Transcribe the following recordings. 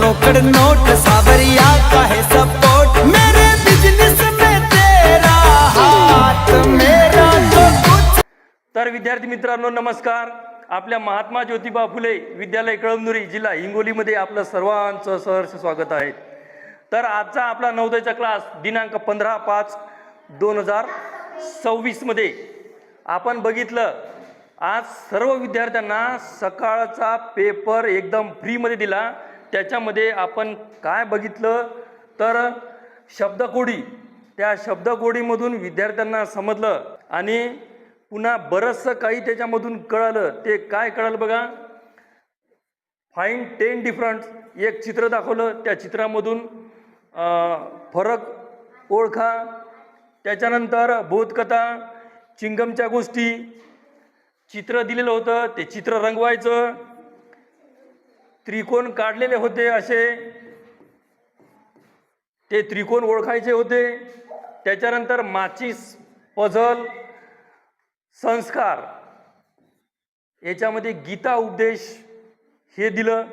रोकड़ नोट सावरिया का है सपोर्ट मेरे बिजनेस में तेरा हाथ मेरा तो कुछ। तर विद्यार्थी मित्रांनो नमस्कार। आपल्या महात्मा ज्योतिबा फुले विद्यालय कळमनुरी जिल्हा हिंगोलीमध्ये आपलं सर्वांचं सहर्ष स्वागत आहे। तर आजचा आपला नवोदयचा क्लास दिनांक 15/5/2026 मध्ये आपण बघितलं। आज सर्व विद्यार्थ्यांना सकाळचा पेपर एकदम फ्री मध्ये दिला। त्याच्यामध्ये आपण काय बघितलं तर शब्दकोडी, त्या शब्दकोडीमधून विद्यार्थ्यांना समजलं आणि पुन्हा बरंचसं काही त्याच्यामधून कळलं। ते काय कळलं बघा, फाइंड 10 डिफरन्स, एक चित्र दाखवलं, त्या चित्रामधून फरक ओळखा। त्याच्यानंतर बोधकथा, चिंगमच्या गोष्टी, चित्र दिलेलं होतं ते चित्र रंगवायचं, त्रिकोण काढलेले होते असे ते त्रिकोण ओळखायचे होते। त्याच्यानंतर माचिस, पझल, संस्कार, याच्यामध्ये गीता उपदेश हे दिलं।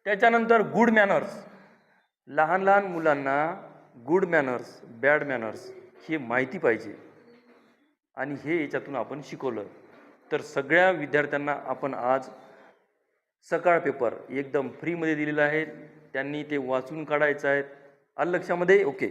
त्याच्यानंतर गुड मॅनर्स, लहान लहान मुलांना गुड मॅनर्स बॅड मॅनर्स हे माहिती पाहिजे आणि हे याच्यातून आपण शिकवलं। तर सगळ्या विद्यार्थ्यांना आपण आज सकाळ पेपर एकदम फ्रीमध्ये दिलेला आहे, त्यांनी ते वाचून काढायचं आहे। आलं लक्षामध्ये? ओके।